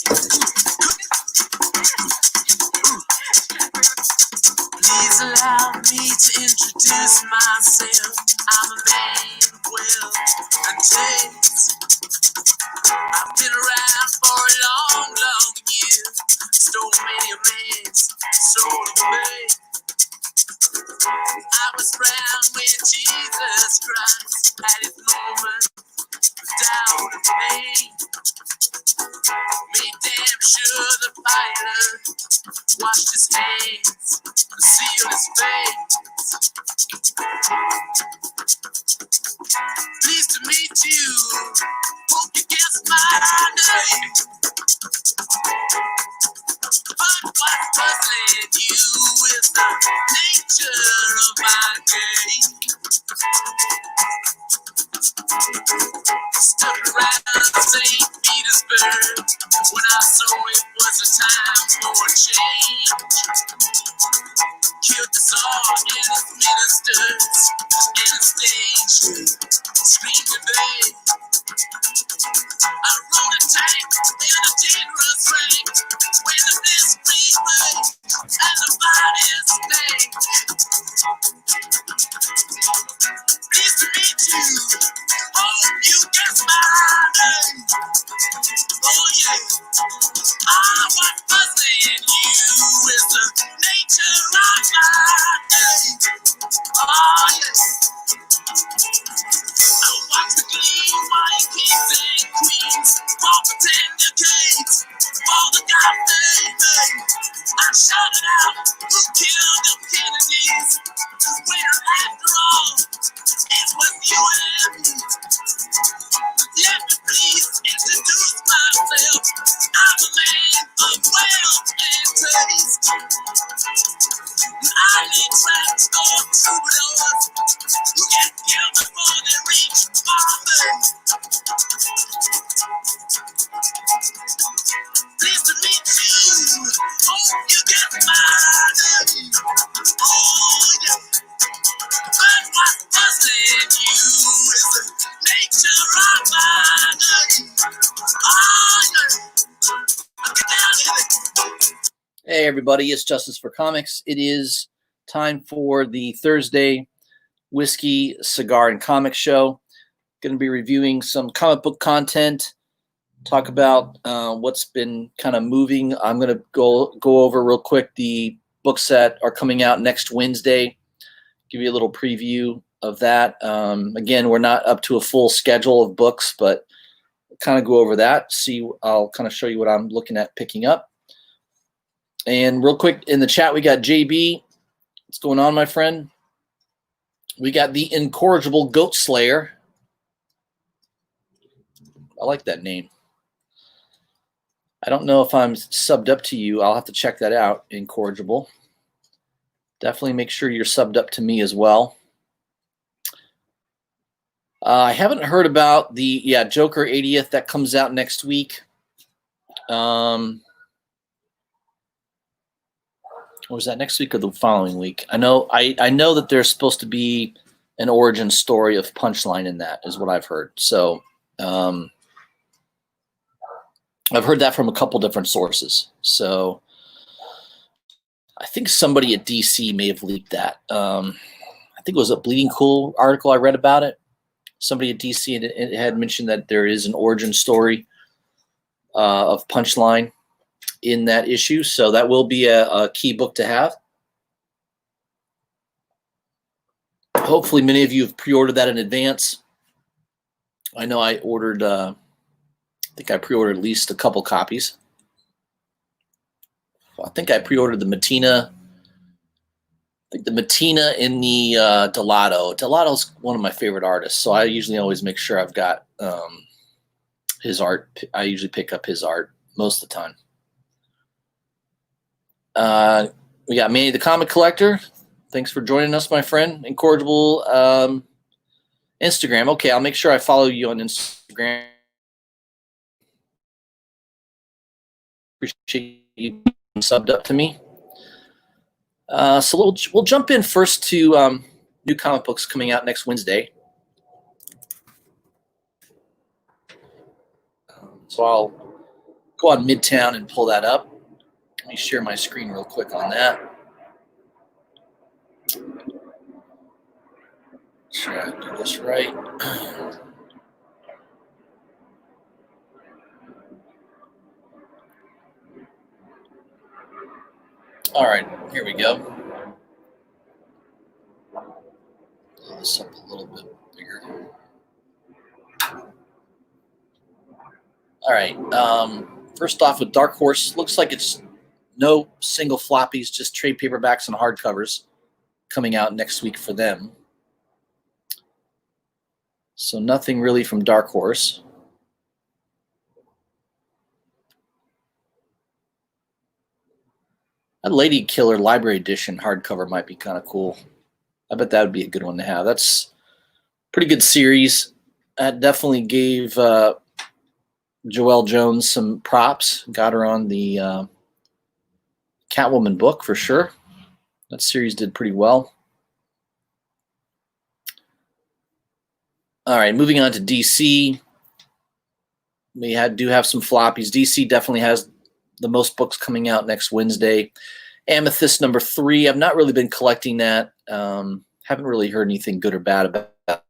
Please allow me to introduce myself. I'm a man of wealth and taste. I've been around for a long, long year. Stole many a man's soul away. I was around when Jesus Christ had his moment of doubt and pain. Made damn sure the pilot washed his hands and sealed his face. Pleased to meet you. Hope you guess my name. But what's puzzling you is the nature of my game. Stuck around St. Petersburg when I saw it was a time for a change. Killed the Tsar and his ministers and the stage screamed in vain. I rode a tank in a dangerous rank when the blitzkrieg raged and the bodies stank. Pleased to meet you. Hope you guess my name. Oh yeah. What's puzzling you is the nature of my game. Oh yeah. I watch the gleam white kings and queens fall for 10 decades for the God they made. I shouted out, who killed them Kennedys? Where after all, it was you and me. Let me please introduce myself. I'm a man of wealth and taste. I need tracks for troubadours who get killed before they reach my face. Pleased to meet you. Hope you get my name. Oh yeah. But what's puzzling you is the nature of my name. Oh yeah. Get down here. Hey everybody, it's Justice for Comics. It is time for the Thursday Whiskey, Cigar, and Comic Show. Going to be reviewing some comic book content, talk about what's been kind of moving. I'm going to go over real quick the books that are coming out next Wednesday, give you a little preview of that. Again, we're not up to a full schedule of books, but kind of go over that. I'll kind of show you what I'm looking at picking up. And real quick, in the chat, we got JB. What's going on, my friend? We got the Incorrigible Goat Slayer. I like that name. I don't know if I'm subbed up to you. I'll have to check that out, Incorrigible. Definitely make sure you're subbed up to me as well. I haven't heard about the Joker 80th that comes out next week. Or was that next week or the following week? I know that there's supposed to be an origin story of Punchline in that, is what I've heard. So I've heard that from a couple different sources. So I think somebody at DC may have leaked that. I think it was a Bleeding Cool article I read about it. Somebody at DC had mentioned that there is an origin story of Punchline in that issue, so that will be a key book to have. Hopefully many of you have pre-ordered that in advance. I know I ordered, I think I pre-ordered at least a couple copies. I think I pre-ordered the Matina. I think the Matina in the Delato. Delato's one of my favorite artists, so I usually always make sure I've got his art. I usually pick up his art most of the time. We got Manny the Comic Collector. Thanks for joining us, my friend. Incorrigible Instagram. Okay, I'll make sure I follow you on Instagram. Appreciate you subbed up to me. So we'll jump in first to new comic books coming out next Wednesday. So I'll go on Midtown and pull that up. Let me share my screen real quick on that. Sure, I do this right. All right, here we go. Pull this up a little bit bigger. All right. First off, with Dark Horse, looks like it's no single floppies, just trade paperbacks and hardcovers coming out next week for them. So nothing really from Dark Horse. That Lady Killer Library Edition hardcover might be kind of cool. I bet that would be a good one to have. That's a pretty good series. That definitely gave Joelle Jones some props. Got her on the Catwoman book for sure. That series did pretty well. All right, moving on to DC. We do have some floppies. DC definitely has the most books coming out next Wednesday. Amethyst #3. I've not really been collecting that. Haven't really heard anything good or bad about that.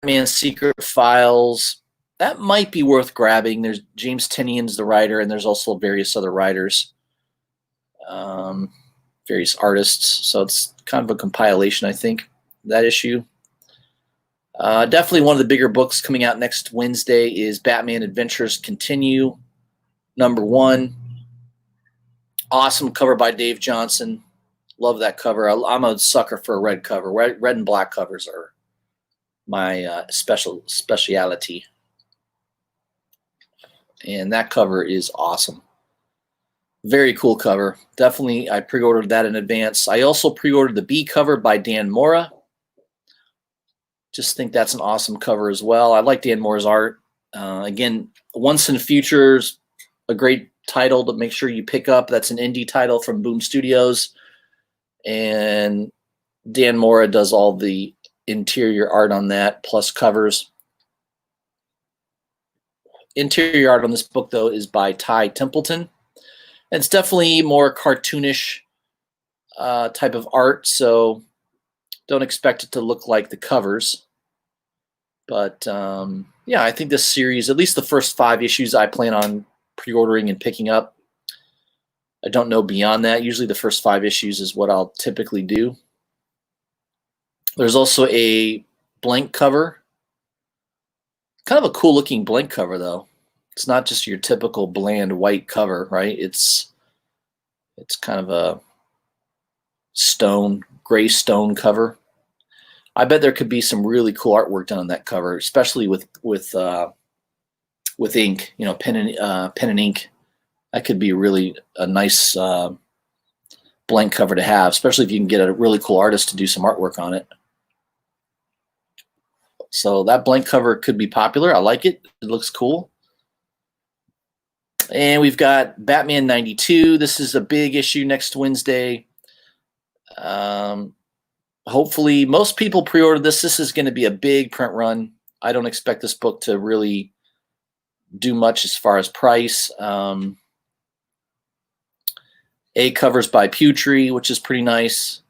Batman Secret Files. That might be worth grabbing. There's James Tynion's the writer, and there's also various other writers, various artists. So it's kind of a compilation, I think, that issue. Definitely one of the bigger books coming out next Wednesday is Batman Adventures Continue, #1. Awesome cover by Dave Johnson. Love that cover. I'm a sucker for a red cover. Red and black covers are my speciality. And that cover is awesome. Very cool cover. Definitely, I pre-ordered that in advance. I also pre-ordered the B cover by Dan Mora. Just think that's an awesome cover as well. I like Dan Mora's art. Again, Once in the Future's a great title to make sure you pick up. That's an indie title from Boom Studios. And Dan Mora does all the interior art on that, plus covers. Interior art on this book, though, is by Ty Templeton. And it's definitely more cartoonish type of art, so don't expect it to look like the covers. But yeah, I think this series, at least the first 5 issues, I plan on pre-ordering and picking up. I don't know beyond that. Usually the first 5 issues is what I'll typically do. There's also a blank cover. Kind of a cool looking blank cover, though. It's not just your typical bland white cover, right? It's kind of a gray stone cover. I bet there could be some really cool artwork done on that cover, especially with ink, pen and ink. That could be really a nice blank cover to have, especially if you can get a really cool artist to do some artwork on it. So that blank cover could be popular. I like it. It looks cool. And we've got Batman '92. This is a big issue next Wednesday. Hopefully, most people pre-ordered this. This is going to be a big print run. I don't expect this book to really do much as far as price. A covers by Pewtree, which is pretty nice.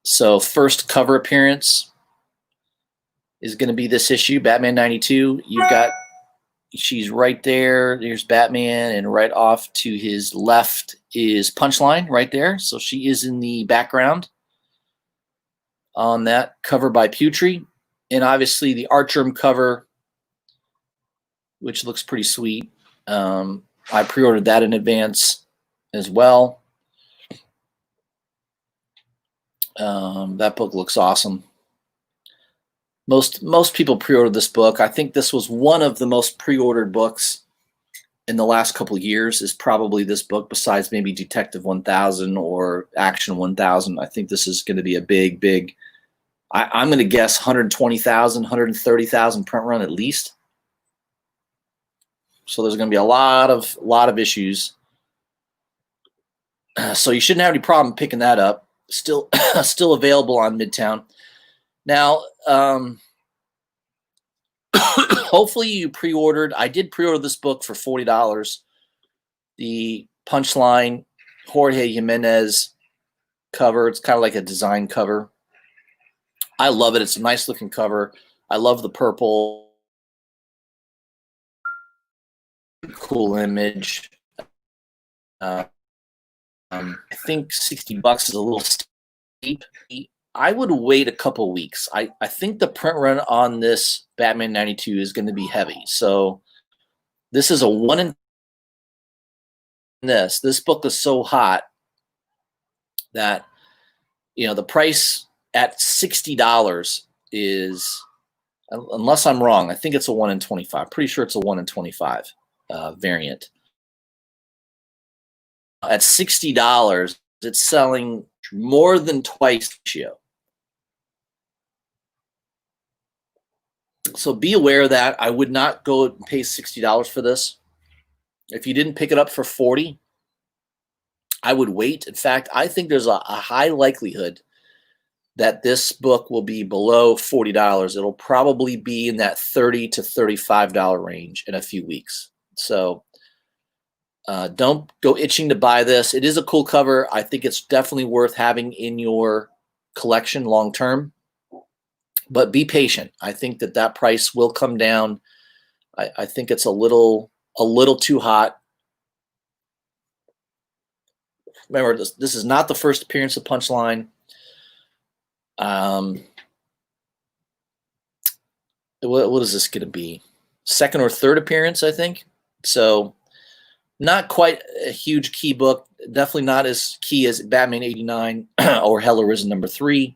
So first cover appearance is going to be this issue, Batman '92. She's right there. There's Batman, and right off to his left is Punchline right there. So she is in the background on that cover by Pewtree. And obviously the Artgerm cover, which looks pretty sweet. I pre-ordered that in advance as well. That book looks awesome. Most people pre-ordered this book. I think this was one of the most pre-ordered books in the last couple of years, is probably this book, besides maybe Detective 1000 or Action 1000. I think this is going to be a big, I'm going to guess 120,000, 130,000 print run at least. So there's going to be a lot of issues. So you shouldn't have any problem picking that up. Still available on Midtown. Now, hopefully you pre-ordered. I did pre-order this book for $40. The Punchline Jorge Jimenez cover. It's kind of like a design cover. I love it. It's a nice looking cover. I love the purple. Cool image. I think $60 is a little steep. I would wait a couple weeks. I think the print run on this Batman 92 is going to be heavy. So this is a one in this. This book is so hot that, you know, the price at $60 is, unless I'm wrong, I think it's a 1 in 25. Pretty sure it's a 1 in 25 variant. At $60, it's selling more than twice the ratio. So be aware of that. I would not go and pay $60 for this. If you didn't pick it up for $40, I would wait. In fact, I think there's a high likelihood that this book will be below $40. It'll probably be in that $30 to $35 range in a few weeks. So don't go itching to buy this. It is a cool cover. I think it's definitely worth having in your collection long term. But be patient. I think that price will come down. I think it's a little too hot. Remember, this is not the first appearance of Punchline. What is this going to be? Second or third appearance, I think. So not quite a huge key book. Definitely not as key as Batman 89 or Hell Arisen #3.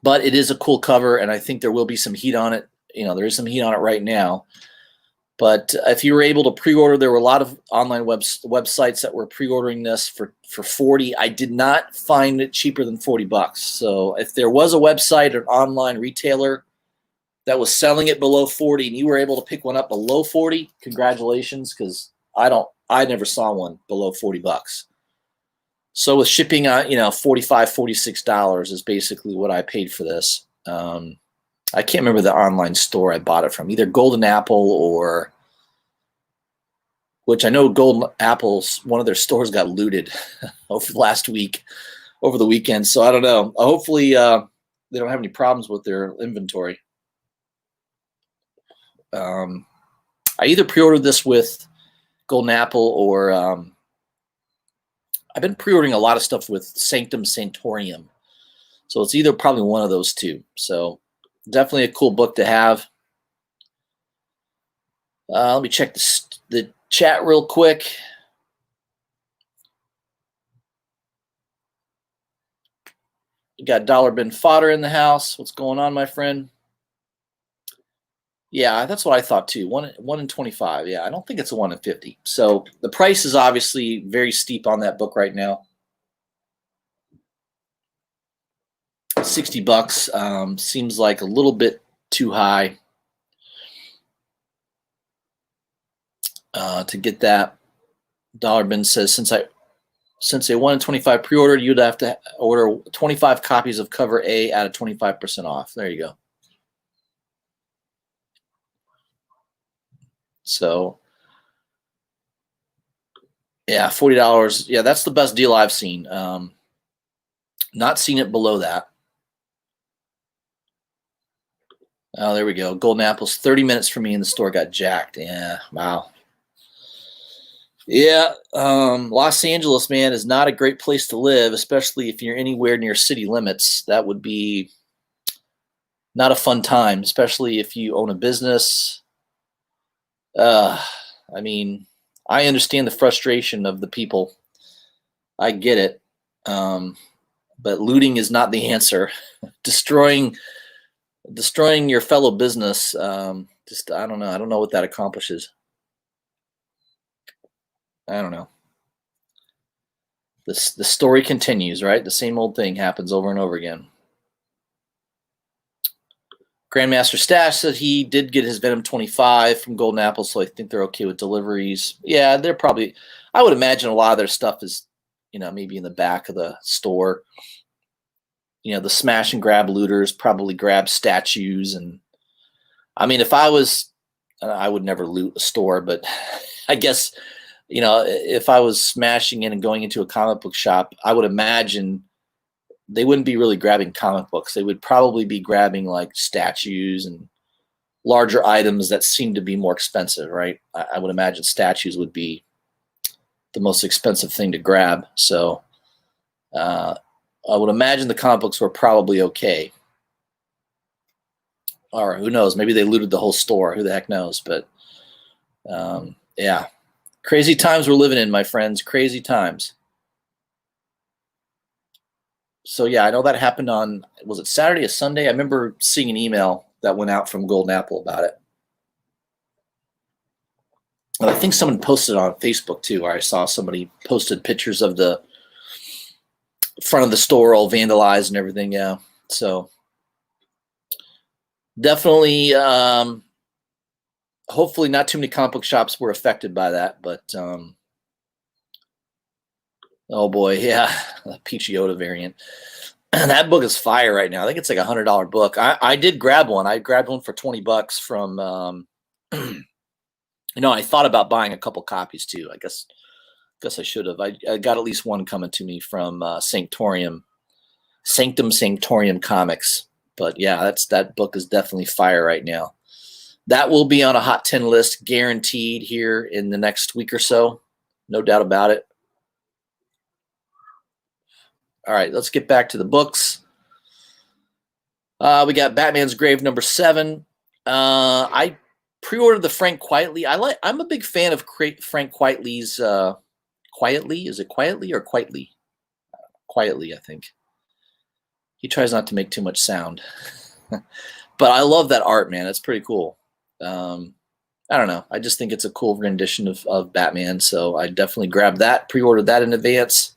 But it is a cool cover, and I think there will be some heat on it. You know, there is some heat on it right now. But if you were able to pre-order, there were a lot of online websites that were pre-ordering this for $40. I did not find it cheaper than $40. So if there was a website or an online retailer that was selling it below $40 and you were able to pick one up below $40, congratulations, because I never saw one below $40. So with shipping, $45, $46 is basically what I paid for this. I can't remember the online store I bought it from, either Golden Apple or, which I know Golden Apple's, one of their stores got looted over the weekend. So I don't know. Hopefully they don't have any problems with their inventory. I either pre-ordered this with Golden Apple or I've been pre-ordering a lot of stuff with Sanctum Sanctorium. So it's either probably one of those two. So definitely a cool book to have. Let me check the chat real quick. You got Dollar Bin Fodder in the house. What's going on, my friend? Yeah, that's what I thought too. 1 in 25. Yeah, I don't think it's a 1 in 50. So the price is obviously very steep on that book right now. $60 seems like a little bit too high to get that. Dollar Bin says since a 1 in 25 pre-ordered, you'd have to order 25 copies of cover A at a 25% off. There you go. So yeah, $40. Yeah, that's the best deal I've seen. Not seen it below that. Oh, there we go. Golden Apple's 30 minutes for me in the store got jacked. Yeah, wow. Yeah, Los Angeles, man, is not a great place to live, especially if you're anywhere near city limits. That would be not a fun time, especially if you own a business. I mean, I understand the frustration of the people. I get it. But looting is not the answer. Destroying your fellow business, just, I don't know. I don't know what that accomplishes. I don't know. The story continues, right? The same old thing happens over and over again. Grandmaster Stash said he did get his Venom 25 from Golden Apple, so I think they're okay with deliveries. Yeah, they're probably, I would imagine a lot of their stuff is, maybe in the back of the store. The smash and grab looters probably grab statues, and I mean, if I was, I would never loot a store, but I guess, if I was smashing in and going into a comic book shop, I would imagine they wouldn't be really grabbing comic books. They would probably be grabbing like statues and larger items that seem to be more expensive, right? I would imagine statues would be the most expensive thing to grab. So I would imagine the comic books were probably okay. Or who knows? Maybe they looted the whole store. Who the heck knows? But yeah, crazy times we're living in, my friends. Crazy times. So yeah, I know that happened on, was it Saturday or Sunday? I remember seeing an email that went out from Golden Apple about it. And I think someone posted on Facebook too, or I saw somebody posted pictures of the front of the store all vandalized and everything. Yeah. So definitely, hopefully not too many comic book shops were affected by that, but oh boy, yeah, the Peach Yoda variant. That book is fire right now. I think it's like $100 book. I did grab one. I grabbed one for $20 from, I thought about buying a couple copies too. I guess I should have. I got at least one coming to me from Sanctum Sanctorium Comics. But yeah, that book is definitely fire right now. That will be on a Hot 10 list, guaranteed here in the next week or so. No doubt about it. All right, let's get back to the books. We got Batman's Grave #7. I pre-ordered the Frank Quitely. I'm a big fan of Frank Quitely's Quietly. Is it Quietly or Quitely? Quietly, I think. He tries not to make too much sound. But I love that art, man. It's pretty cool. I don't know. I just think it's a cool rendition of Batman. So I definitely grabbed that, pre-ordered that in advance.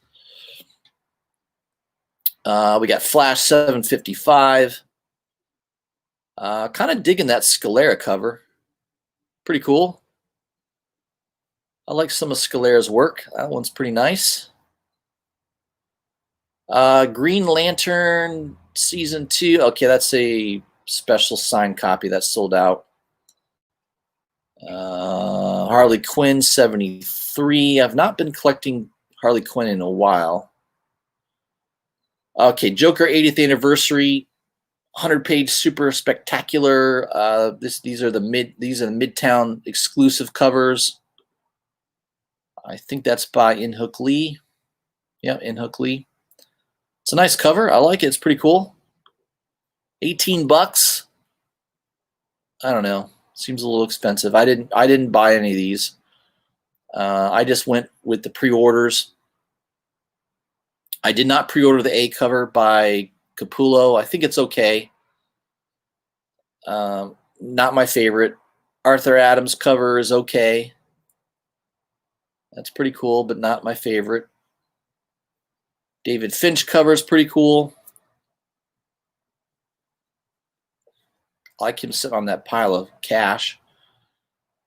We got Flash 755. Kind of digging that Scalera cover. Pretty cool. I like some of Scalera's work. That one's pretty nice. Green Lantern Season 2. Okay, that's a special signed copy that's sold out. Harley Quinn 73. I've not been collecting Harley Quinn in a while. Okay, Joker 80th anniversary, 100-page super spectacular. These are the Midtown exclusive covers. I think that's by In-Hook Lee. Yeah, In-Hook Lee. It's a nice cover. I like it. It's pretty cool. $18. I don't know. Seems a little expensive. I didn't buy any of these. I just went with the pre-orders. I did not pre-order the A cover by Capullo. I think it's okay. Not my favorite. Arthur Adams cover is okay. That's pretty cool, but not my favorite. David Finch cover is pretty cool. I like him sitting on that pile of cash.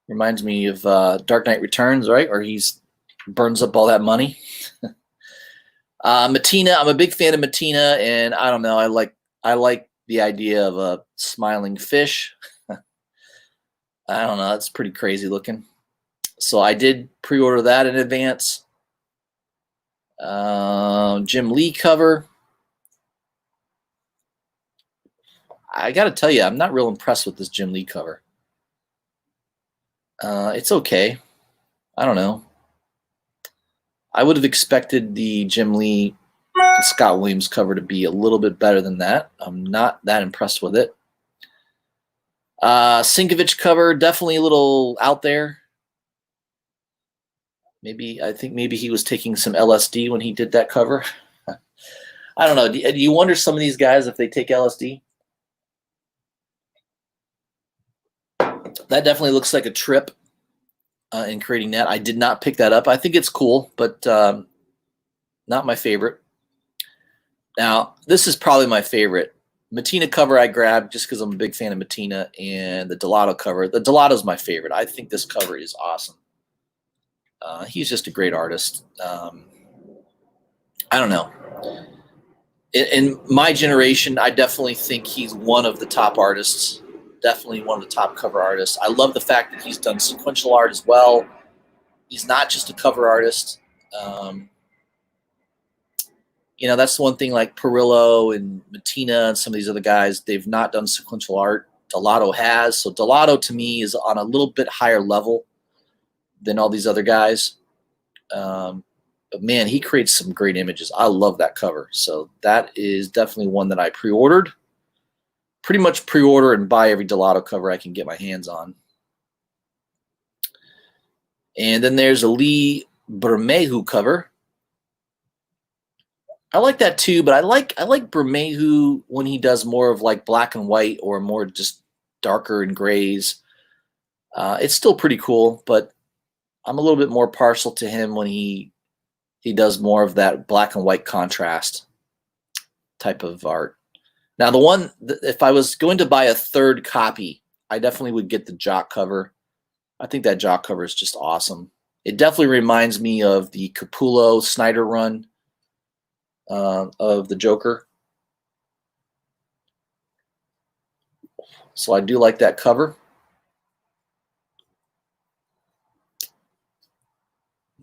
Reminds me of Dark Knight Returns, right? Where he's burns up all that money. Matina, I'm a big fan of Matina, and I don't know, I like the idea of a smiling fish. I don't know, it's pretty crazy looking. So I did pre-order that in advance. Jim Lee cover. I got to tell you, I'm not real impressed with this Jim Lee cover. It's okay. I don't know. I would have expected the Jim Lee and Scott Williams cover to be a little bit better than that. I'm not that impressed with it. Sinkovich cover, definitely a little out there. I think maybe he was taking some LSD when he did that cover. I don't know. Do you wonder some of these guys if they take LSD? That definitely looks like a trip in creating that. I did not pick that up. I think it's cool, but not my favorite. Now, this is probably my favorite. Matina cover I grabbed just because I'm a big fan of Matina, and the Delato cover. The Delato's my favorite. I think this cover is awesome. He's just a great artist. I don't know. In my generation, I definitely think he's one of the top artists definitely one of the top cover artists. I love the fact that he's done sequential art as well. He's not just a cover artist. Um, that's the one thing, like Perillo and Mattina and some of these other guys, they've not done sequential art. Delato has. So Delato, to me, is on a little bit higher level than all these other guys. But, man, he creates some great images. I love that cover. So that is definitely one that I pre-ordered. Pretty much pre-order and buy every Delato cover I can get my hands on. And then there's a Lee Bermejo cover. I like that too, but I like Bermejo when he does more of like black and white or more just darker and grays. It's still pretty cool, but I'm a little bit more partial to him when he does more of that black and white contrast type of art. Now, the one, if I was going to buy a third copy, I definitely would get the Jock cover. I think that Jock cover is just awesome. It definitely reminds me of the Capullo Snyder run of the Joker. So I do like that cover.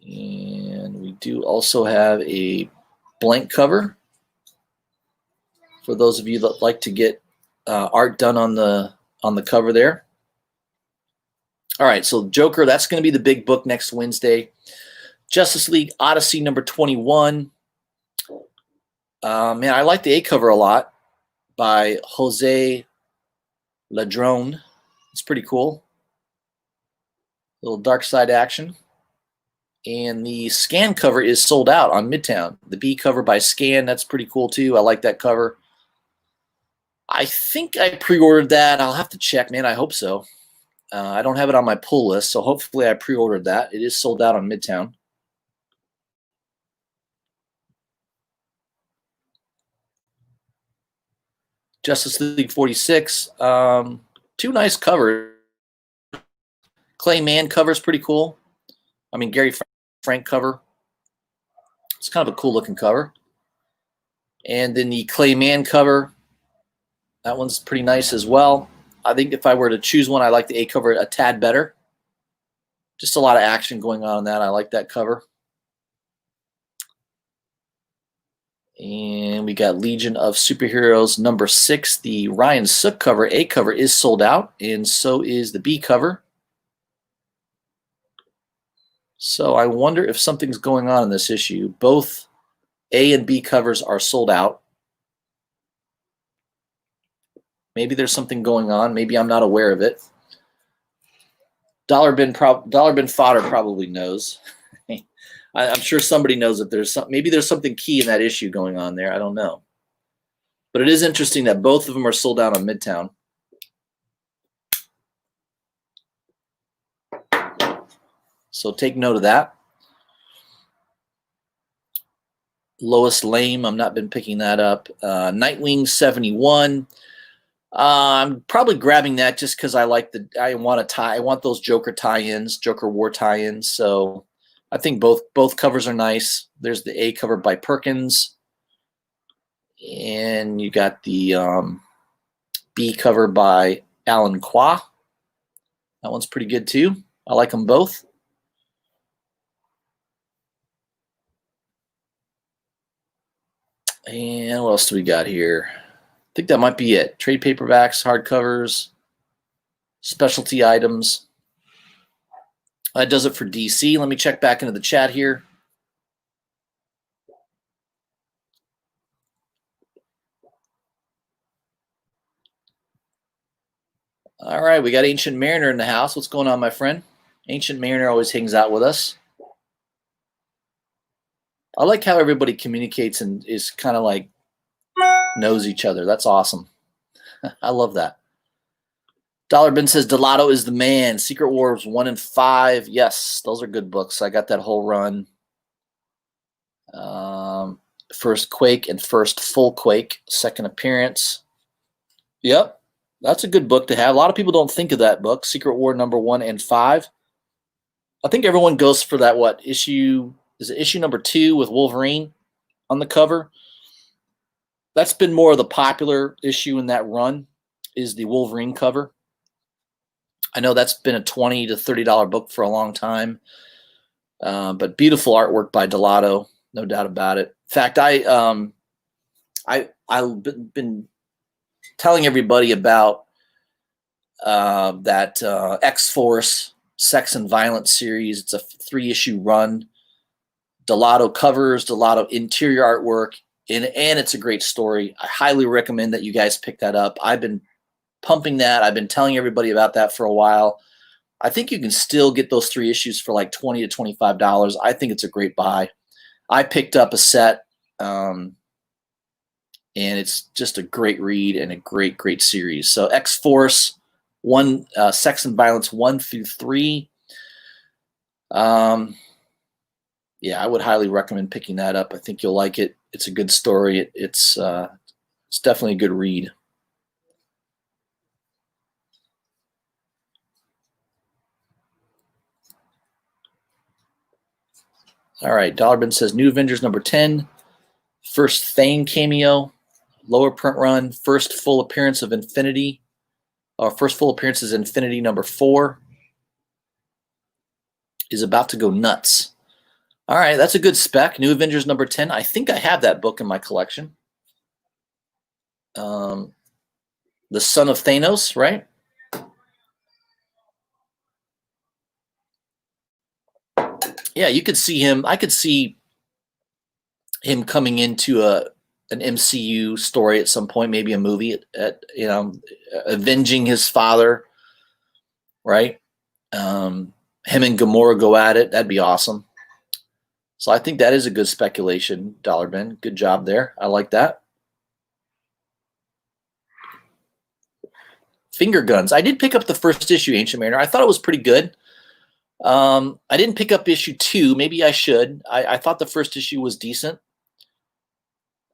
And we do also have a blank cover for those of you that like to get art done on the cover there. All right, so Joker, that's going to be the big book next Wednesday. Justice League Odyssey number 21. Man, I like the A cover a lot by Jose Ladrone. It's pretty cool. A little dark side action. And the Scan cover is sold out on Midtown. The B cover by Scan, that's pretty cool too. I like that cover. I think I pre-ordered that. I'll have to check, man. I hope so. I don't have it on my pull list, so hopefully I pre-ordered that. It is sold out on Midtown. Justice League 46. Two nice covers. Clay Mann cover is pretty cool. I mean, Gary Frank cover. It's kind of a cool looking cover. And then the Clay Mann cover. That one's pretty nice as well. I think if I were to choose one, I like the A cover a tad better. Just a lot of action going on in that. I like that cover. And we got Legion of Superheroes number 6. The Ryan Sook cover, A cover, is sold out, and so is the B cover. So I wonder if something's going on in this issue. Both A and B covers are sold out. Maybe there's something going on. Maybe I'm not aware of it. Dollar Bin Fodder probably knows. I'm sure somebody knows that maybe there's something key in that issue going on there. I don't know. But it is interesting that both of them are sold out on Midtown. So take note of that. Lois Lane, I've not been picking that up. Nightwing 71. I'm probably grabbing that just because I want those Joker tie-ins, Joker War tie-ins. So I think both covers are nice. There's the A cover by Perkins, and you got the B cover by Alan Qua. That one's pretty good too. I like them both. And what else do we got here? I think that might be it. Trade paperbacks, hardcovers, specialty items. That does it for DC. Let me check back into the chat here. All right, we got Ancient Mariner in the house. What's going on, my friend? Ancient Mariner always hangs out with us. I like how everybody communicates and is kind of like knows each other. That's awesome. I love that. Dollar Bin says Delato is the man. Secret Wars 1 and 5. Yes, those are good books. I got that whole run. First Quake and first Full Quake. Second appearance. Yep, that's a good book to have. A lot of people don't think of that book, Secret War number 1 and 5. I think everyone goes for that, issue? Is it issue number 2 with Wolverine on the cover? That's been more of the popular issue in that run, is the Wolverine cover. I know that's been a $20 to $30 book for a long time, but beautiful artwork by Delato, no doubt about it. In fact, I've been telling everybody about that X-Force Sex and Violence series. It's a 3-issue run. Delato covers, Delato interior artwork, and it's a great story. I highly recommend that you guys pick that up. I've been pumping that. I've been telling everybody about that for a while. I think you can still get those 3 issues for like $20 to $25. I think it's a great buy. I picked up a set, and it's just a great read and a great series. So X-Force, Sex and Violence 1 through 3. Yeah, I would highly recommend picking that up. I think you'll like it. It's a good story. It's definitely a good read. All right, Dollarman says New Avengers number 10, first Thane cameo, lower print run, first full appearance of Infinity, or first full appearance is Infinity number 4, is about to go nuts. All right, that's a good spec. New Avengers number 10. I think I have that book in my collection. The Son of Thanos, right? Yeah, you could see him. I could see him coming into an MCU story at some point, maybe a movie avenging his father, right? Him and Gamora go at it. That'd be awesome. So I think that is a good speculation, Dollar Ben. Good job there. I like that. Finger Guns. I did pick up the first issue, Ancient Mariner. I thought it was pretty good. I didn't pick up issue 2. Maybe I should. I thought the first issue was decent.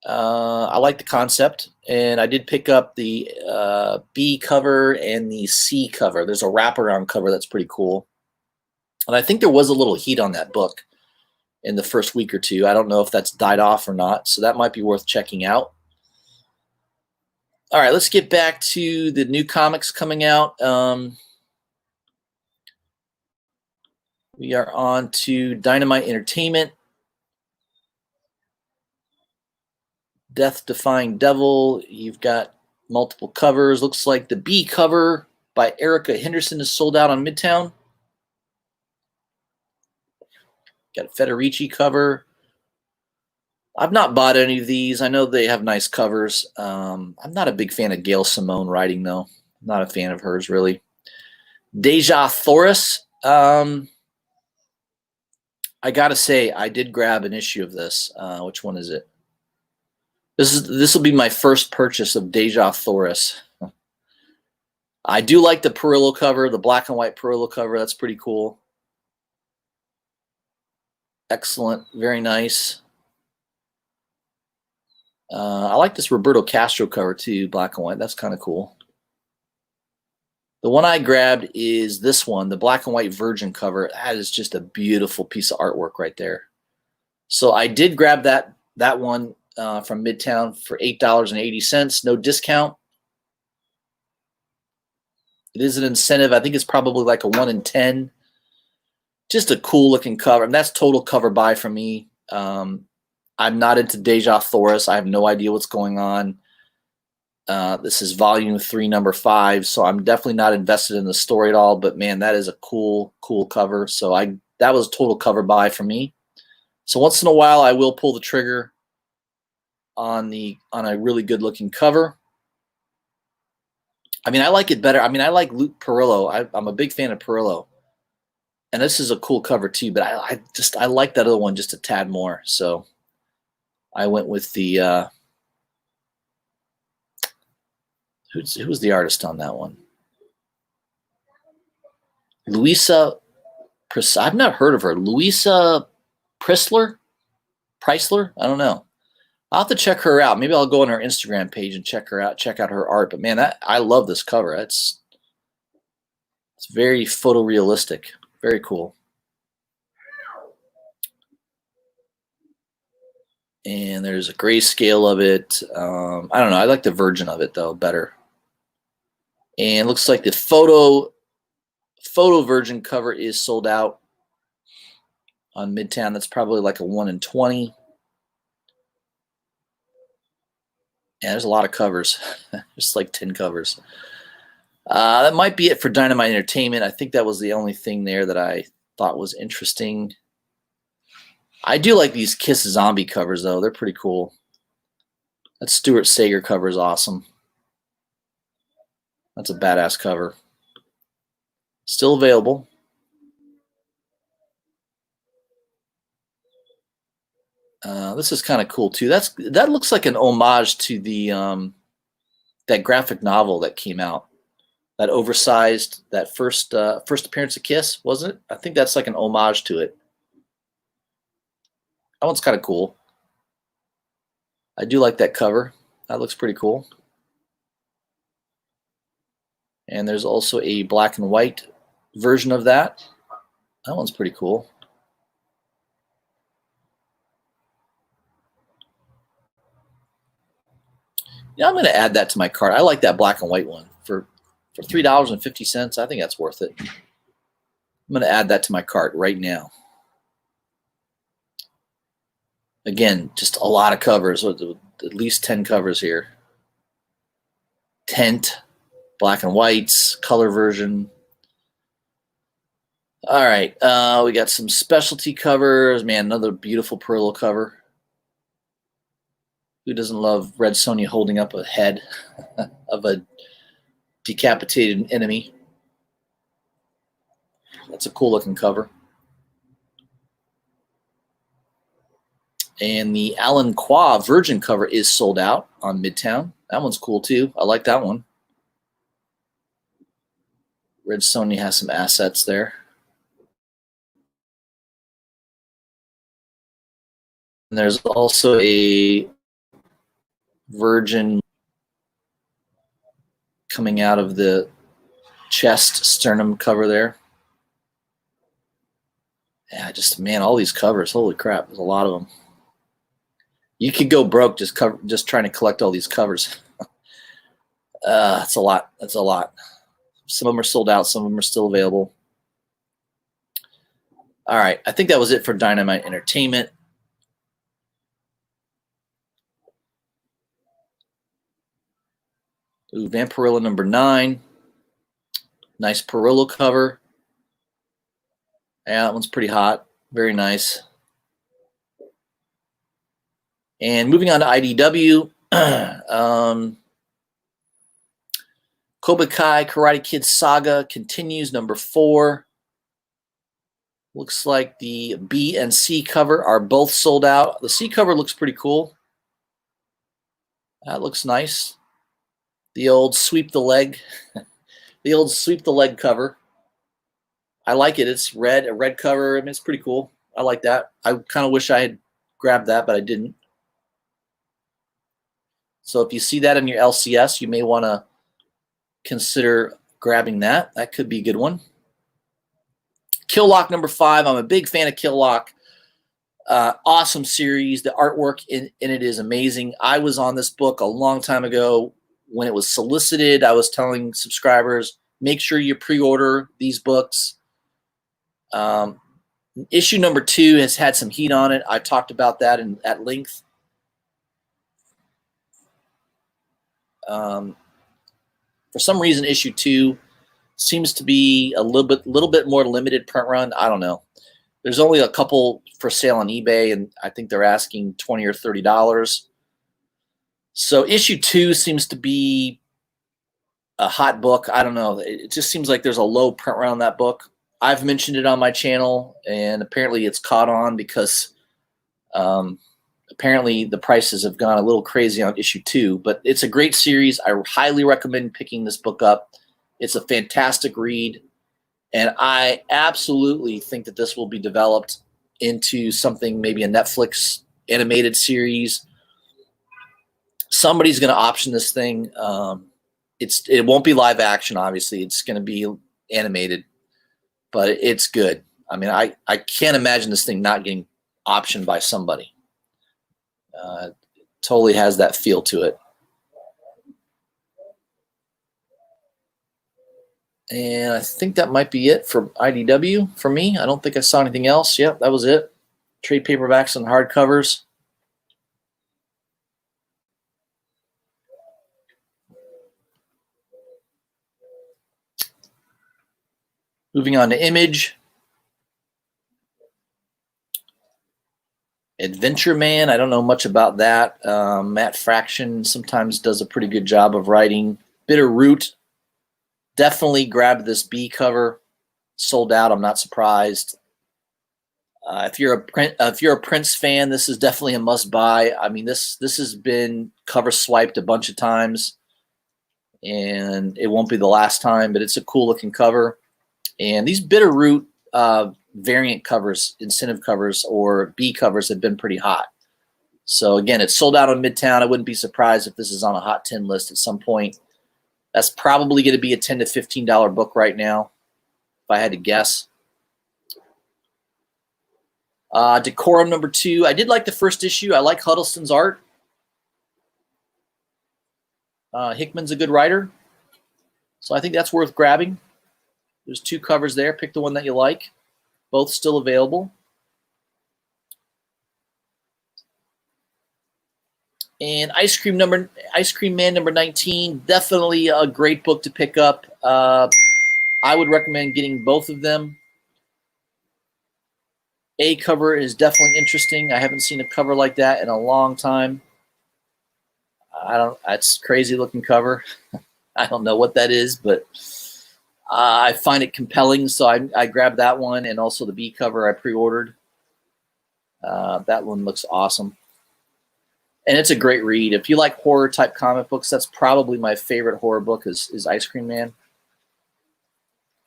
I like the concept, and I did pick up the B cover and the C cover. There's a wraparound cover that's pretty cool. And I think there was a little heat on that book in the first week or two. I don't know if that's died off or not, so that might be worth checking out. All right, let's get back to the new comics coming out. We are on to Dynamite Entertainment. Death-Defying Devil. You've got multiple covers. Looks like the B cover by Erica Henderson is sold out on Midtown. Got a Federici cover. I've not bought any of these. I know they have nice covers. I'm not a big fan of Gail Simone writing, though. I'm not a fan of hers, really. Deja Thoris. I got to say, I did grab an issue of this. Which one is it? This will be my first purchase of Deja Thoris. I do like the Perillo cover, the black and white Perillo cover. That's pretty cool. Excellent. Very nice. I like this Roberto Castro cover too, black and white. That's kind of cool. The one I grabbed is this one, the black and white Virgin cover. That is just a beautiful piece of artwork right there. So I did grab that one from Midtown for $8.80. No discount. It is an incentive. I think it's probably like a 1 in 10. Just a cool looking cover. And that's total cover buy for me. I'm not into Deja Thoris. I have no idea what's going on. This is volume 3, number 5. So I'm definitely not invested in the story at all. But man, that is a cool cover. So that was total cover buy for me. So once in a while, I will pull the trigger on a really good looking cover. I mean, I like it better. I mean, I like Luke Perillo. I'm a big fan of Perillo. And this is a cool cover too, but I like that other one just a tad more. So I went with the who was the artist on that one? Louisa I've not heard of her. Louisa Chrysler? I don't know. I'll have to check her out. Maybe I'll go on her Instagram page and check her out, check out her art. But man, I love this cover. It's very photorealistic. Very cool. And there's a grayscale of it. I don't know. I like the Virgin of it, though, better. And it looks like the photo photo version cover is sold out on Midtown. That's probably like a 1 in 20. Yeah, there's a lot of covers. There's like 10 covers. That might be it for Dynamite Entertainment. I think that was the only thing there that I thought was interesting. I do like these Kiss Zombie covers, though. They're pretty cool. That Stuart Sager cover is awesome. That's a badass cover. Still available. This is kind of cool too. That looks like an homage to the that graphic novel that came out. That oversized, that first appearance of Kiss, wasn't it? I think that's like an homage to it. That one's kind of cool. I do like that cover. That looks pretty cool. And there's also a black and white version of that. That one's pretty cool. Yeah, I'm going to add that to my cart. I like that black and white one for $3.50. I think that's worth it. I'm going to add that to my cart right now. Again, just a lot of covers, at least 10 covers here. Tent, black and whites, color version. All right, we got some specialty covers. Man, another beautiful Perillo cover. Who doesn't love Red Sonja holding up a head of a decapitated enemy? That's a cool looking cover. And the Alan Qua Virgin cover is sold out on Midtown. That one's cool too. I like that one. Red Sonja has some assets there. And there's also a Virgin coming out of the chest sternum cover there. Yeah, man, all these covers. Holy crap, there's a lot of them. You could go broke just trying to collect all these covers. That's a lot. That's a lot. Some of them are sold out. Some of them are still available. All right, I think that was it for Dynamite Entertainment. Ooh, Vampirilla number 9. Nice Perillo cover. Yeah, that one's pretty hot. Very nice. And moving on to IDW, Cobra Kai Karate Kid Saga continues, number 4. Looks like the B and C cover are both sold out. The C cover looks pretty cool. That looks nice. The old sweep the leg, the old sweep the leg cover. I like it. It's red, a red cover. I mean, it's pretty cool. I like that. I kind of wish I had grabbed that, but I didn't. So if you see that in your LCS, you may want to consider grabbing that. That could be a good one. Kill Lock number 5. I'm a big fan of Kill Lock. Awesome series. The artwork in it is amazing. I was on this book a long time ago when it was solicited. I was telling subscribers, make sure you pre-order these books. Issue number 2 has had some heat on it. I talked about that at length. For some reason, issue 2 seems to be a little bit more limited print run. I don't know. There's only a couple for sale on eBay, and I think they're asking $20 or $30. So issue 2 seems to be a hot book. I don't know. It just seems like there's a low print run on that book. I've mentioned it on my channel, and apparently it's caught on because apparently the prices have gone a little crazy on issue 2. But it's a great series. I highly recommend picking this book up. It's a fantastic read, and I absolutely think that this will be developed into something, maybe a Netflix animated series. Somebody's going to option this thing. It won't be live action, obviously. It's going to be animated, but it's good. I mean, I can't imagine this thing not getting optioned by somebody. Totally has that feel to it. And I think that might be it for IDW for me. I don't think I saw anything else. Yep, that was it. Trade paperbacks and hardcovers. Moving on to Image. Adventure Man, I don't know much about that. Matt Fraction sometimes does a pretty good job of writing. Bitter Root, definitely grabbed this B cover. Sold out, I'm not surprised. If you're a Prince fan, this is definitely a must buy. I mean, this has been cover swiped a bunch of times, and it won't be the last time, but it's a cool looking cover. And these Bitter Root variant covers, incentive covers, or B covers have been pretty hot. So again, it's sold out on Midtown. I wouldn't be surprised if this is on a hot 10 list at some point. That's probably going to be a $10 to $15 book right now, if I had to guess. Decorum number 2. I did like the first issue. I like Huddleston's art. Hickman's a good writer, so I think that's worth grabbing. There's 2 covers there. Pick the one that you like. Both still available. And Ice Cream Man number 19, definitely a great book to pick up. I would recommend getting both of them. A cover is definitely interesting. I haven't seen a cover like that in a long time. That's a crazy looking cover. I don't know what that is, but I find it compelling, so I grabbed that one, and also the B cover I pre-ordered. That one looks awesome. And it's a great read. If you like horror type comic books, that's probably my favorite horror book is Ice Cream Man.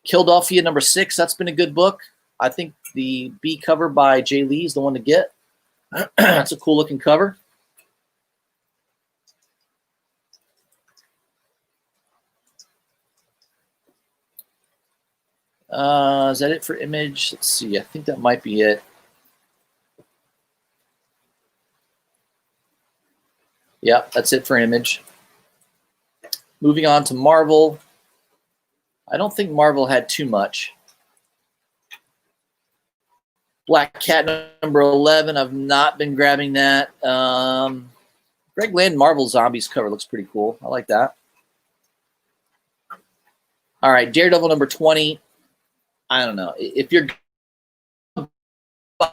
Kildelphia number 6, that's been a good book. I think the B cover by Jay Lee is the one to get. That's a cool looking cover. Is that it for Image? Let's see. I think that might be it. Yeah, that's it for Image. Moving on to Marvel. I don't think Marvel had too much. Black Cat number 11. I've not been grabbing that. Greg Land Marvel Zombies cover looks pretty cool. I like that. All right, Daredevil number 20. I don't know. If you're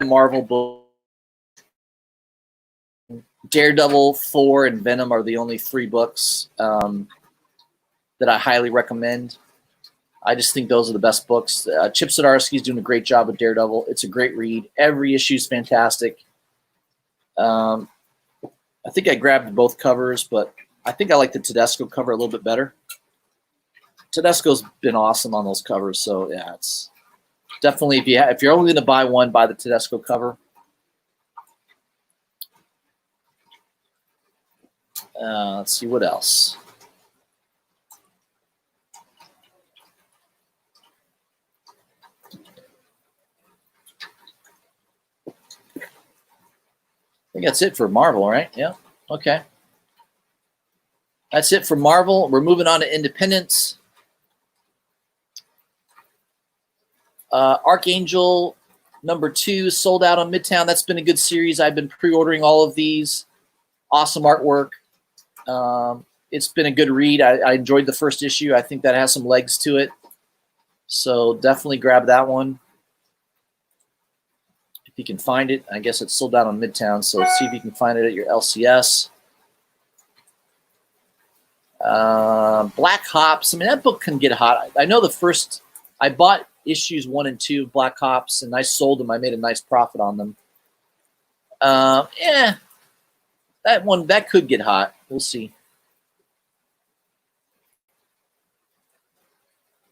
Marvel book, Daredevil, Thor, and Venom are the only 3 books that I highly recommend. I just think those are the best books. Chip Zdarsky's doing a great job with Daredevil. It's a great read. Every issue is fantastic. I think I grabbed both covers, but I think I like the Tedesco cover a little bit better. Tedesco's been awesome on those covers, so yeah, it's definitely if you're only going to buy one, buy the Tedesco cover. Let's see what else. I think that's it for Marvel, right? Yeah. Okay. That's it for Marvel. We're moving on to Independence. Archangel number 2 sold out on Midtown. That's been a good series. I've been pre-ordering all of these. Awesome artwork. It's been a good read. I enjoyed the first issue. I think that has some legs to it. So definitely grab that one. If you can find it. I guess it's sold out on Midtown, so see if you can find it at your LCS. Black Hops. I mean, that book can get hot. I know I bought issues 1 and 2 of Black Hops, and I sold them. I made a nice profit on them. That one, that could get hot. We'll see.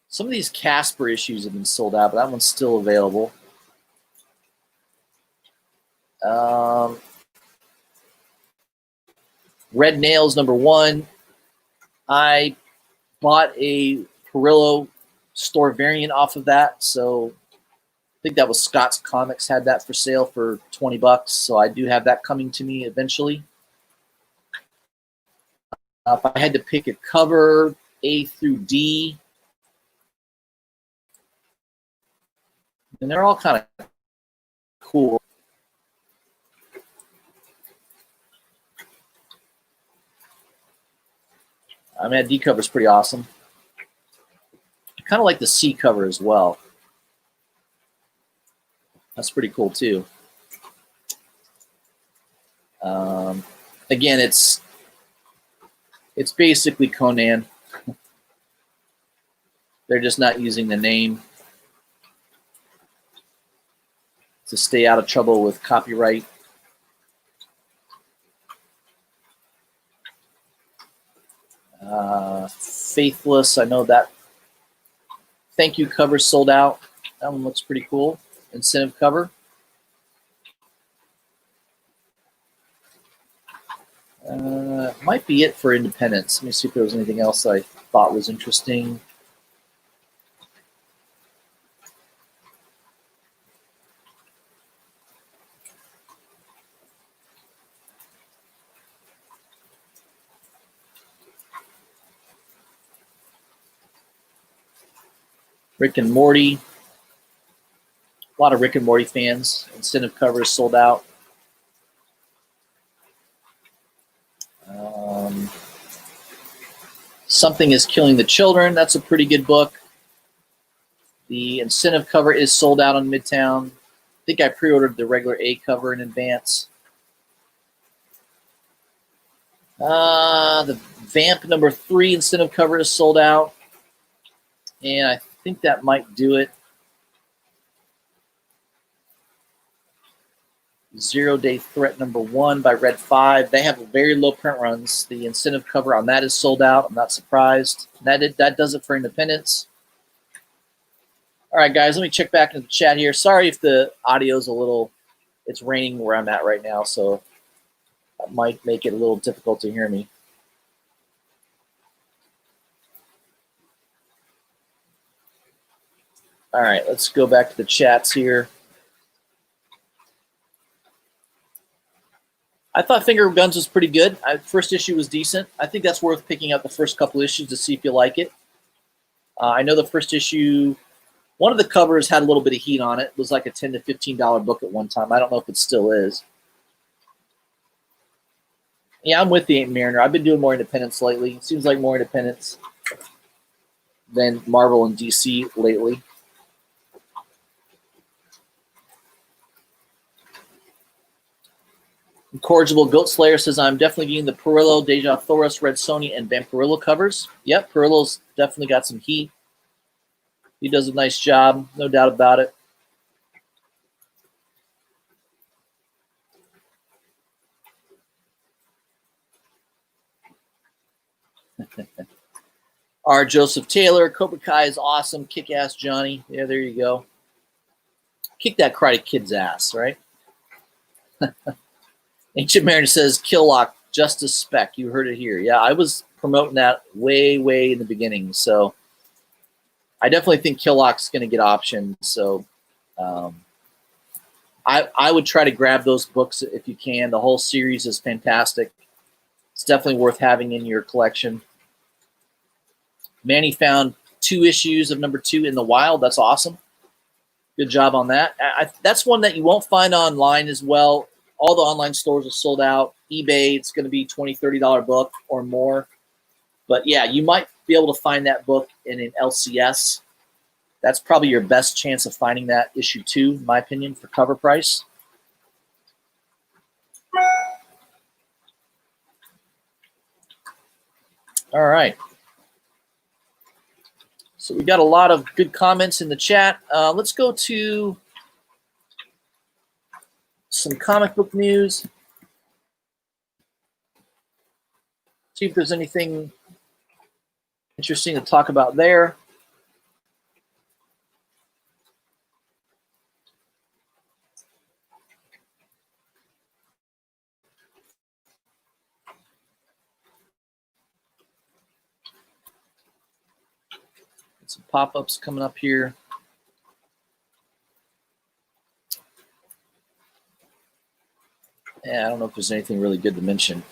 Some of these Casper issues have been sold out, but that one's still available. Red Nails number 1. I bought a Perillo store variant off of that, so I think that was Scott's Comics had that for sale for $20, so I do have that coming to me eventually. If I had to pick a cover, A through D, And they're all kind of cool. I mean, that D cover is pretty awesome. I kind of like the C cover as well. That's pretty cool too. Again, it's basically Conan. They're just not using the name to stay out of trouble with copyright. Faithless, I know that thank you cover sold out. That one looks pretty cool. Incentive cover. Might be it for Independence. Let me see if there was anything else I thought was interesting. Rick and Morty. A lot of Rick and Morty fans. Incentive cover is sold out. Something is Killing the Children. That's a pretty good book. The incentive cover is sold out on Midtown. I think I pre-ordered the regular A cover in advance. The Vamp #3 incentive cover is sold out. And I think that might do it. Zero Day Threat #1 by Red 5. They have very low print runs. The incentive cover on that is sold out. I'm not surprised. That does it for Independence. All right, guys, let me check back into the chat here. Sorry if the audio's a little, it's raining where I'm at right now, so that might make it a little difficult to hear me. All right, let's go back to the chats here. I thought Finger of Guns was pretty good. First issue was decent. I think that's worth picking up the first couple issues to see if you like it. I know the first issue, one of the covers had a little bit of heat on it. It was like a $10 to $15 book at one time. I don't know if it still is. Yeah, I'm with the Mariner. I've been doing more Independence lately. Seems like more Independence than Marvel and DC lately. Incorrigible Goat Slayer says, I'm definitely getting the Perillo, Deja Thoris, Red Sonja, and Vampirillo covers. Yep, Perillo's definitely got some heat. He does a nice job, no doubt about it. R. Joseph Taylor, Cobra Kai is awesome. Kick-ass Johnny. Yeah, there you go. Kick that Karate Kid's ass, right? Ancient Mariner says, Killlock, Justice Spec. You heard it here. Yeah, I was promoting that way in the beginning. So I definitely think Killlock's going to get optioned. So I would try to grab those books if you can. The whole series is fantastic. It's definitely worth having in your collection. Manny found 2 issues of #2 in the wild. That's awesome. Good job on that. That's one that you won't find online as well. All the online stores are sold out. eBay, it's going to be $20, $30 book or more. But yeah, you might be able to find that book in an LCS. That's probably your best chance of finding that issue 2, in my opinion, for cover price. All right. So we got a lot of good comments in the chat. Let's go to some comic book news. See if there's anything interesting to talk about there. Some pop-ups coming up here. Yeah, I don't know if there's anything really good to mention.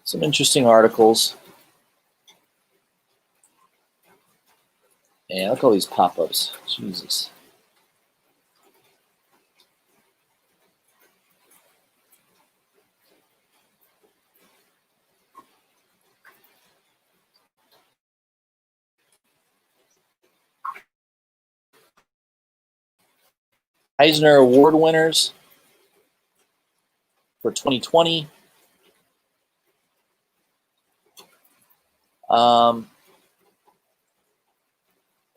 Some interesting articles. Yeah, look at all these pop-ups. Jesus. Eisner Award winners for 2020.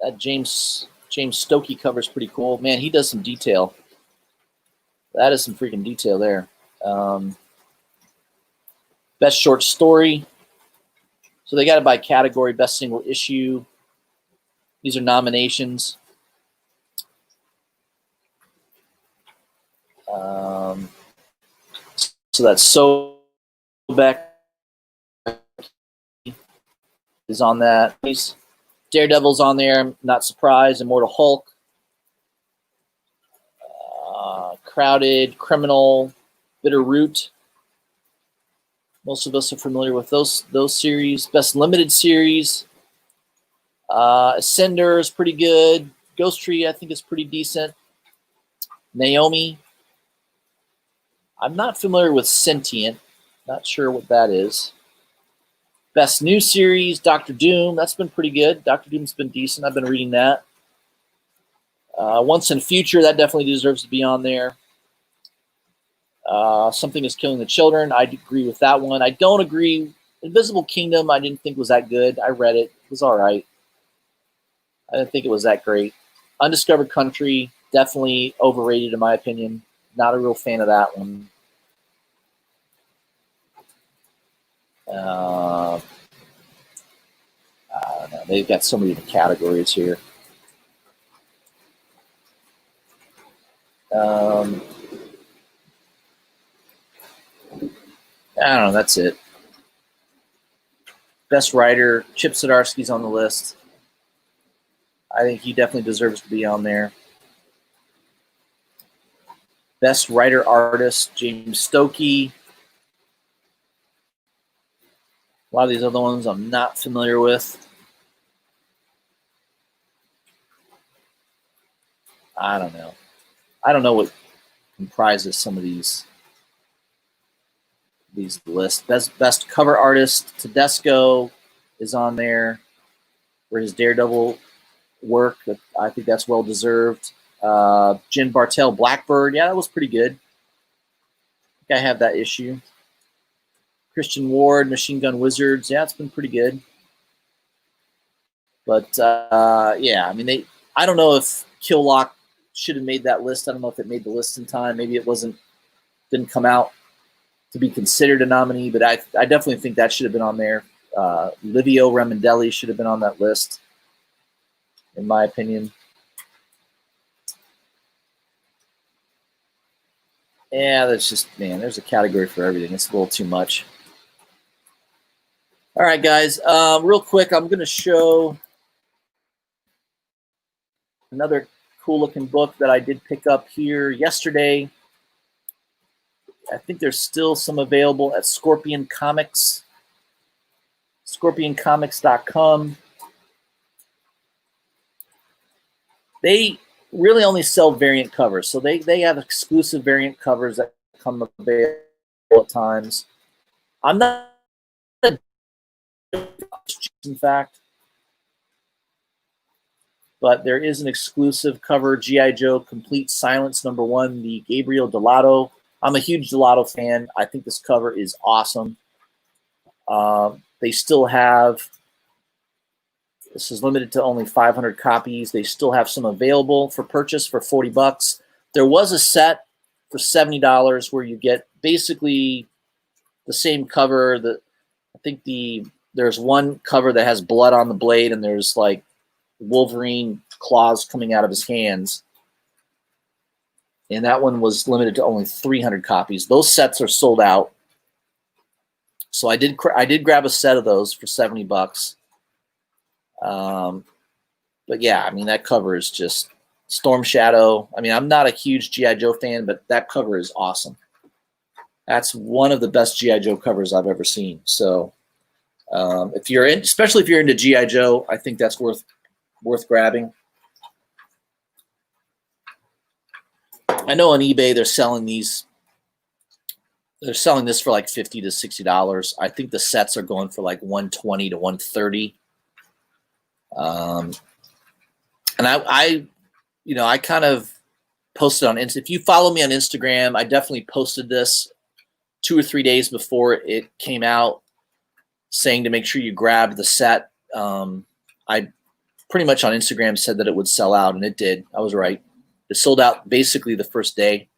That James Stokey cover is pretty cool. Man, he does some detail. That is some freaking detail there. Best short story. So they got it by category. Best single issue. These are nominations. So that's Sobek is on that. Daredevil's on there. Not surprised. Immortal Hulk. Crowded, Criminal, Bitter Root. Most of us are familiar with those series. Best limited series. Ascender is pretty good. Ghost Tree, I think, is pretty decent. Naomi. I'm not familiar with Sentient. Not sure what that is. Best new series, Doctor Doom. That's been pretty good. Doctor Doom's been decent. I've been reading that. Once and Future, that definitely deserves to be on there. Something is Killing the Children. I agree with that one. I don't agree. Invisible Kingdom, I didn't think was that good. I read it. It was all right. I didn't think it was that great. Undiscovered Country, definitely overrated in my opinion. Not a real fan of that one. I don't know. They've got so many different categories here. I don't know. That's it. Best writer, Chip Zdarsky's on the list. I think he definitely deserves to be on there. Best writer artist, James Stokey. A lot of these other ones I'm not familiar with. I don't know. I don't know what comprises some of these lists. Best cover artist, Tedesco is on there for his Daredevil work. I think that's well deserved. Jen Bartel, Blackbird. Yeah, that was pretty good. I think I have that issue. Christian Ward, Machine Gun Wizards. Yeah, it's been pretty good. But yeah, I mean, I don't know if Kill Lock should have made that list. I don't know if it made the list in time. Maybe it didn't come out to be considered a nominee, but I definitely think that should have been on there. Livio Remendelli should have been on that list, in my opinion. Yeah, there's a category for everything. It's a little too much. All right, guys, real quick, I'm going to show another cool-looking book that I did pick up here yesterday. I think there's still some available at Scorpion Comics, scorpioncomics.com. They really only sell variant covers, so they have exclusive variant covers that come available at times. I'm not in fact, but there is an exclusive cover, G.I. Joe Complete Silence #1, the Gabriel Delato. I'm a huge Delato fan. I think this cover is awesome. They still have, this is limited to only 500 copies. They still have some available for purchase for $40. There was a set for $70 where you get basically the same cover. I think there's one cover that has blood on the blade and there's like Wolverine claws coming out of his hands. And that one was limited to only 300 copies. Those sets are sold out. So I did grab a set of those for $70. But yeah, I mean, that cover is just Storm Shadow. I mean, I'm not a huge G.I. Joe fan, but that cover is awesome. That's one of the best G.I. Joe covers I've ever seen. So if you're in, especially if you're into G.I. Joe, I think that's worth grabbing. I know on eBay they're selling these. They're selling this for like $50 to $60. I think the sets are going for like $120 to $130. And I kind of posted on Instagram. If you follow me on Instagram, I definitely posted this 2 or 3 days before it came out, saying to make sure you grab the set. I pretty much on Instagram said that it would sell out, and it did. I was right. It sold out basically the first day.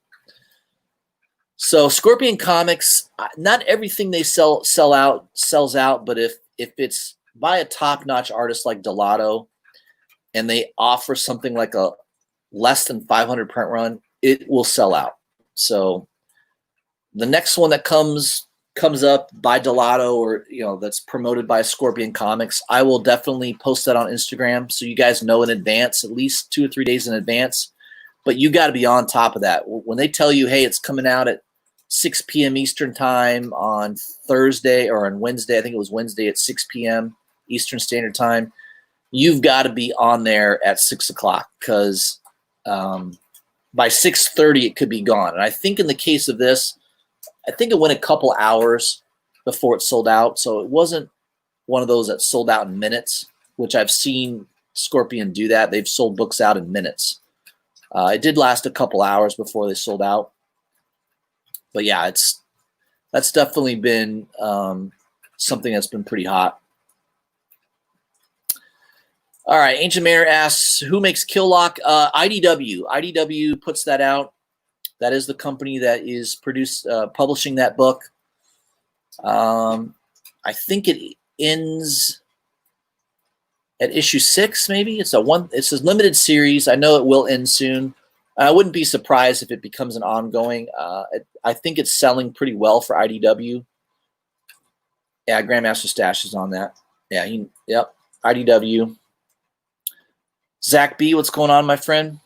So Scorpion Comics, not everything they sells out, but if it's by a top-notch artist like Delato, and they offer something like a less than 500 print run, it will sell out. So the next one that comes up by Delato, or that's promoted by Scorpion Comics, I will definitely post that on Instagram so you guys know in advance, at least 2 or 3 days in advance. But you got to be on top of that. When they tell you, hey, it's coming out at 6 p.m. Eastern time on Thursday or on Wednesday, I think it was Wednesday at 6 p.m. Eastern Standard Time, you've got to be on there at 6 o'clock, because by 6:30 it could be gone. And I think in the case of this, I think it went a couple hours before it sold out. So it wasn't one of those that sold out in minutes, which I've seen Scorpion do that. They've sold books out in minutes. It did last a couple hours before they sold out. But yeah, that's definitely been something that's been pretty hot. All right, Ancient Manor asks, who makes Kill Lock? IDW. IDW puts that out. That is the company that is publishing that book. I think it ends at issue 6, maybe. It's a limited series. I know it will end soon. I wouldn't be surprised if it becomes an ongoing. I think it's selling pretty well for IDW. Yeah, Grandmaster Stash is on that. Yeah, yep, IDW. Zach B, what's going on, my friend?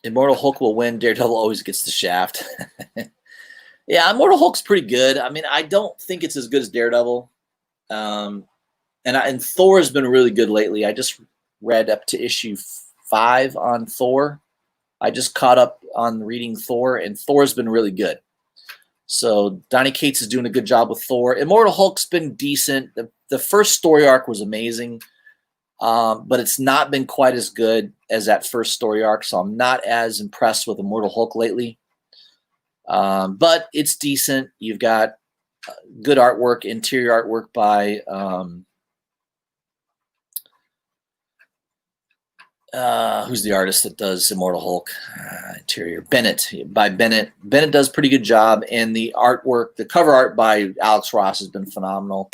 Immortal Hulk will win. Daredevil always gets the shaft. Yeah, Immortal Hulk's pretty good. I mean, I don't think it's as good as Daredevil. And Thor has been really good lately. I just read up to issue 5 on Thor. I just caught up on reading Thor, and Thor's been really good. So Donny Cates is doing a good job with Thor. Immortal Hulk's been decent. The first story arc was amazing, but it's not been quite as good as that first story arc, so I'm not as impressed with Immortal Hulk lately. But it's decent. You've got good artwork, interior artwork by who's the artist that does Immortal Hulk? Interior, Bennett. By Bennett. Bennett does a pretty good job, and the artwork, the cover art by Alex Ross has been phenomenal.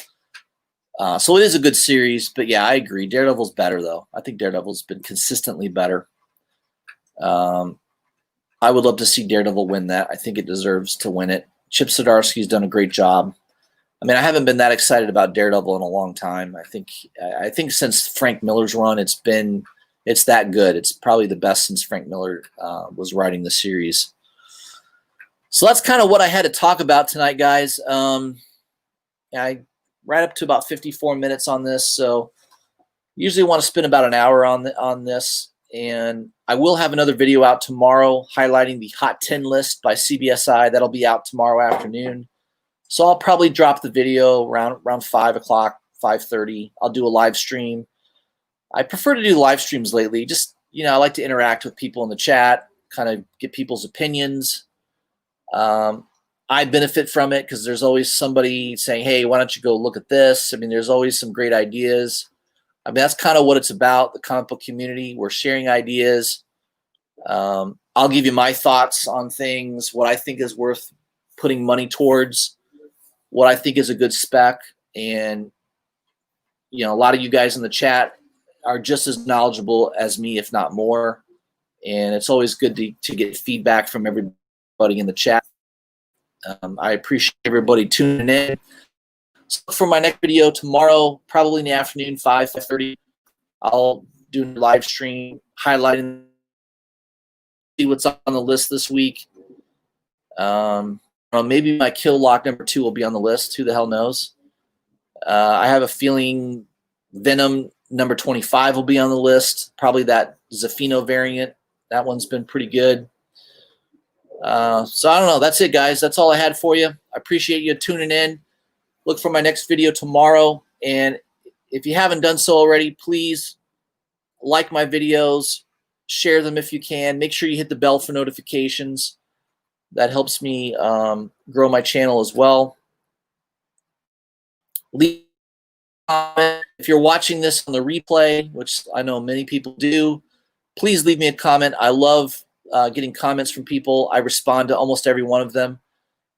So it is a good series, but yeah, I agree. Daredevil's better, though. I think Daredevil's been consistently better. I would love to see Daredevil win that. I think it deserves to win it. Chip Zdarsky's done a great job. I mean, I haven't been that excited about Daredevil in a long time. I think since Frank Miller's run, it's that good. It's probably the best since Frank Miller was writing the series. So that's kind of what I had to talk about tonight, guys. I right up to about 54 minutes on this, so usually want to spend about an hour on this. And I will have another video out tomorrow highlighting the Hot 10 list by CBSI. That'll be out tomorrow afternoon. So I'll probably drop the video around 5 o'clock, 5:30. I'll do a live stream. I prefer to do live streams lately. Just, I like to interact with people in the chat, kind of get people's opinions. I benefit from it because there's always somebody saying, hey, why don't you go look at this? I mean, there's always some great ideas. I mean, that's kind of what it's about, the comic book community. We're sharing ideas. I'll give you my thoughts on things, what I think is worth putting money towards, what I think is a good spec. And, a lot of you guys in the chat are just as knowledgeable as me, if not more. And it's always good to get feedback from everybody in the chat. I appreciate everybody tuning in. So for my next video tomorrow, probably in the afternoon, 5:30, I'll do a live stream highlighting see what's on the list this week. Maybe my kill lock number 2 will be on the list. Who the hell knows? I have a feeling Venom number 25 will be on the list. Probably that Zafino variant. That one's been pretty good. So I don't know. That's it, guys. That's all I had for you. I appreciate you tuning in. Look for my next video tomorrow. And if you haven't done so already, please like my videos, share them if you can. Make sure you hit the bell for notifications. That helps me grow my channel as well. Leave a comment. If you're watching this on the replay, which I know many people do, please leave me a comment. I love getting comments from people. I respond to almost every one of them.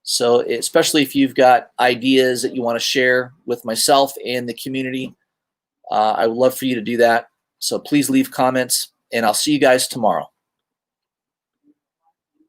So especially if you've got ideas that you want to share with myself and the community, I would love for you to do that. So please leave comments, and I'll see you guys tomorrow.